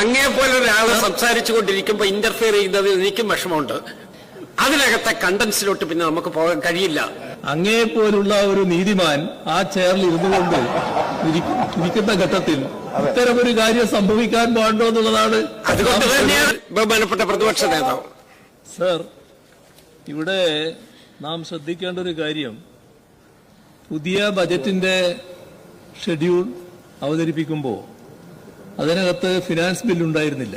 അങ്ങേപോലെ ഒരാൾ സംസാരിച്ചു കൊണ്ടിരിക്കുമ്പോൾ ഇന്റർഫിയർ ചെയ്യുന്നതിൽ എനിക്കും വിഷമമുണ്ട്. അതിനകത്തെ കണ്ടൻസിലോട്ട് പിന്നെ നമുക്ക് പോകാൻ കഴിയില്ല. അങ്ങേപോലുള്ള ഒരു നീതിമാൻ ആ ചെയറിൽ ഇരുന്നുകൊണ്ട് ഇരിക്കുന്ന ഘട്ടത്തിൽ ഇത്തരമൊരു കാര്യം സംഭവിക്കാൻ പാടുണ്ടോ എന്നുള്ളതാണ്. അതുകൊണ്ട് തന്നെയാണ് ബഹുമാനപ്പെട്ട പ്രതിപക്ഷ നേതാവ്. സർ, ഇവിടെ നാം ശ്രദ്ധിക്കേണ്ട ഒരു കാര്യം, പുതിയ ബജറ്റിന്റെ ഷെഡ്യൂൾ അവതരിപ്പിക്കുമ്പോൾ അതിനകത്ത് ഫിനാൻസ് ബില്ലുണ്ടായിരുന്നില്ല.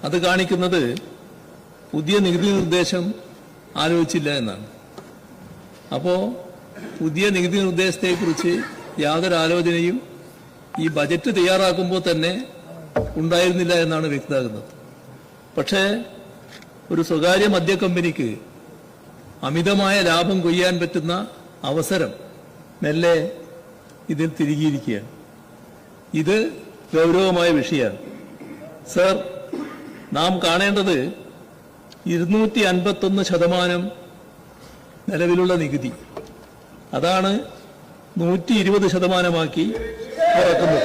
അത് കാണിക്കുന്നത് പുതിയ നികുതി നിർദ്ദേശം ആലോചിച്ചില്ല എന്നാണ്. അപ്പോൾ പുതിയ നികുതി നിർദ്ദേശത്തെക്കുറിച്ച് യാതൊരു ആലോചനയും ഈ ബജറ്റ് തയ്യാറാക്കുമ്പോൾ തന്നെ ഉണ്ടായിരുന്നില്ല എന്നാണ് വ്യക്തമാകുന്നത്. പക്ഷേ ഒരു സ്വകാര്യ മദ്യ കമ്പനിക്ക് അമിതമായ ലാഭം കൊയ്യാൻ പറ്റുന്ന അവസരം മെല്ലെ ഇതിൽ തിരികിയിരിക്കുകയാണ്. ഇത് ഗൗരവമായ വിഷയമാണ്. സർ, നാം കാണേണ്ടത് 251% നിലവിലുള്ള നികുതി, അതാണ് 120%ആക്കി കുറക്കുന്നത്.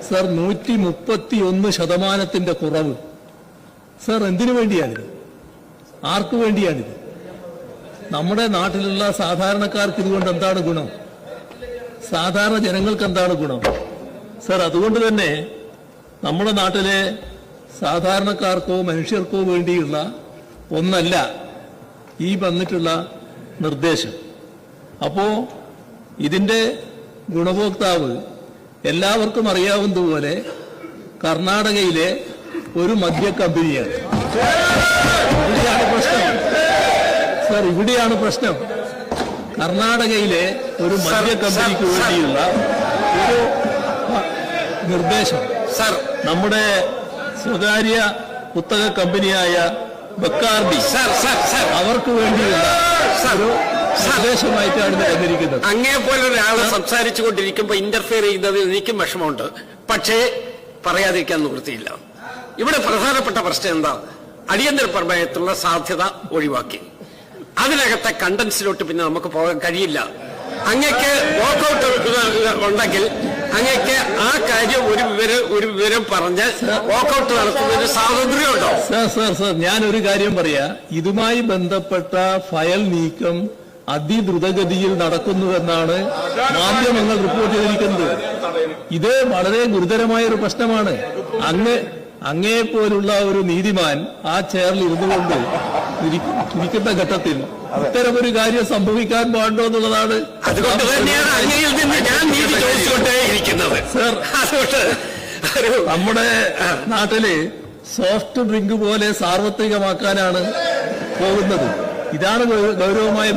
സർ, 131% കുറവ്. സർ, എന്തിനു വേണ്ടിയാണിത്? ആർക്കു വേണ്ടിയാണിത്? നമ്മുടെ നാട്ടിലുള്ള സാധാരണക്കാർക്ക് ഇതുകൊണ്ട് എന്താണ് ഗുണം? സാധാരണ ജനങ്ങൾക്ക് എന്താണ് ഗുണം? സർ, അതുകൊണ്ട് തന്നെ നമ്മുടെ നാട്ടിലെ സാധാരണക്കാർക്കോ മനുഷ്യർക്കോ വേണ്ടിയുള്ള ഒന്നല്ല ഈ വന്നിട്ടുള്ള നിർദ്ദേശം. അപ്പോ ഇതിന്റെ ഗുണഭോക്താവ് എല്ലാവർക്കും അറിയാവുന്നതുപോലെ കർണാടകയിലെ ഒരു മദ്യ കമ്പനിയാണ്. ഇവിടെയാണ് പ്രശ്നം. സർ, ഇവിടെയാണ് പ്രശ്നം. കർണാടകയിലെ ഒരു മദ്യ കമ്പനിക്ക് വേണ്ടിയുള്ള ഒരു നിർദ്ദേശം സർ നമ്മുടെ സ്വകാര്യ പുസ്തക കമ്പനിയായ ബക്കാർഡി അവർക്ക് വേണ്ടിയുള്ള ഒരു നിർദ്ദേശമായിട്ടാണ് വന്നിരിക്കുന്നത്. അങ്ങേപോലെ ഒരാൾ സംസാരിച്ചു കൊണ്ടിരിക്കുമ്പോൾ ഇന്റർഫിയർ ചെയ്യുന്നതിൽ എനിക്കും വിഷമമുണ്ട്. പക്ഷേ പറയാതിരിക്കാൻ നിവൃത്തിയില്ല. ഇവിടെ പ്രധാനപ്പെട്ട പ്രശ്നം എന്താ? അടിയന്തര പ്രമേയത്തിലുള്ള സാധ്യത ഒഴിവാക്കി. അതിനകത്തെ കണ്ടൻസിലോട്ട് പിന്നെ നമുക്ക് പോകാൻ കഴിയില്ല. അങ്ങക്ക് വാക്കൌട്ട് ഉണ്ടെങ്കിൽ അങ്ങക്ക് ആ കാര്യം ഒരു വിവരം പറഞ്ഞ് വാക്കൌട്ട് നടത്തുന്നതിന് സ്വാതന്ത്ര്യമുണ്ടോ? സർ, ഞാനൊരു കാര്യം പറയാ. ഇതുമായി ബന്ധപ്പെട്ട ഫയൽ നീക്കം അതിദ്രുതഗതിയിൽ നടക്കുന്നുവെന്നാണ് മാധ്യമങ്ങൾ റിപ്പോർട്ട് ചെയ്തിരിക്കുന്നത്. ഇത് വളരെ ഗുരുതരമായ ഒരു പ്രശ്നമാണ്. അങ്ങേപോലുള്ള ഒരു നീതിമാൻ ആ ചെയറിൽ ഇരുന്നുകൊണ്ട് ഇരിക്കുന്ന ഘട്ടത്തിൽ ഇത്തരമൊരു കാര്യം സംഭവിക്കാൻ പാടുണ്ടോ എന്നുള്ളതാണ്. അതുകൊണ്ട് തന്നെയാണ് അങ്ങയിൽ നിന്ന് ഞാൻ നീതി ചോദിച്ചുകൊണ്ടേയിരിക്കുന്നത്. സർ, നമ്മുടെ നാട്ടില് സോഫ്റ്റ് ഡ്രിങ്ക് പോലെ സാർവത്രികമാക്കാനാണ് പോകുന്നത്. ഇതാണ് ഗൗരവമായ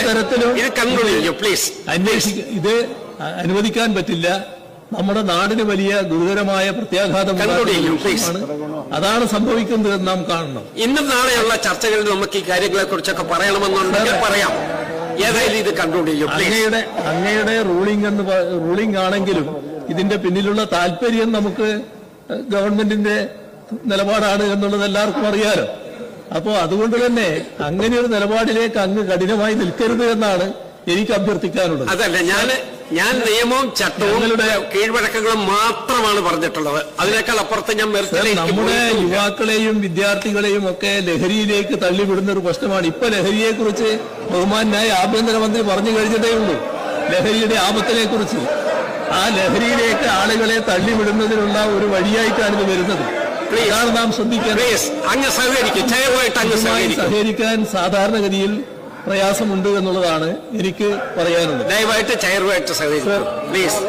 തരത്തിലും ഇത് അനുവദിക്കാൻ പറ്റില്ല. നമ്മുടെ നാടിന് വലിയ ഗുരുതരമായ പ്രത്യാഘാതം അതാണ് സംഭവിക്കുന്നതെന്ന് നാം കാണണം. ഇന്നും നാളെയുള്ള ചർച്ചകളിൽ നമുക്ക് ഈ കാര്യങ്ങളെ കുറിച്ചൊക്കെ പറയണമെന്നുണ്ടെങ്കിൽ പറയാം. ഏതായാലും ഇത് കൺക്ലൂഡ് ചെയ്യും. അങ്ങയുടെ റൂളിംഗ് ആണെങ്കിലും ഇതിന്റെ പിന്നിലുള്ള താല്പര്യം നമുക്ക് ഗവൺമെന്റിന്റെ നിലപാടാണ് എന്നുള്ളത് എല്ലാവർക്കും അറിയാലോ. അപ്പോ അതുകൊണ്ട് തന്നെ അങ്ങനെ ഒരു നിലപാടിലേക്ക് അങ്ങ് കഠിനമായി നിൽക്കരുത് എന്നാണ് എനിക്ക് അഭ്യർത്ഥിക്കാനുള്ളത്. അതല്ല, ഞാൻ നിയമവും ചട്ടവും കീഴ്വഴക്കങ്ങളും മാത്രമാണ് പറഞ്ഞിട്ടുള്ളത്. അതിനേക്കാൾ അപ്പുറത്ത് ഞാൻ നമ്മുടെ യുവാക്കളെയും വിദ്യാർത്ഥികളെയും ഒക്കെ ലഹരിയിലേക്ക് തള്ളിവിടുന്ന ഒരു പ്രശ്നമാണ്. ഇപ്പൊ ലഹരിയെ കുറിച്ച് ബഹുമാനായ ആഭ്യന്തരമന്ത്രി പറഞ്ഞു കഴിഞ്ഞതേ ഉള്ളൂ. ലഹരിയുടെ ആപത്തിനെ കുറിച്ച്. ആ ലഹരിയിലേക്ക് ആളുകളെ തള്ളിവിടുന്നതിനുള്ള ഒരു വഴിയായിട്ടാണ് ഇത് വരുന്നത്. അതാണ് നാം ശ്രദ്ധിക്കേണ്ടത്. സഹകരിക്കാൻ സാധാരണഗതിയിൽ പ്രയാസമുണ്ട് എന്നുള്ളതാണ് എനിക്ക് പറയാനുള്ളത്. ദയവായിട്ട് ചെയറുമായിട്ട് സഹകരിക്കും പ്ലീസ്.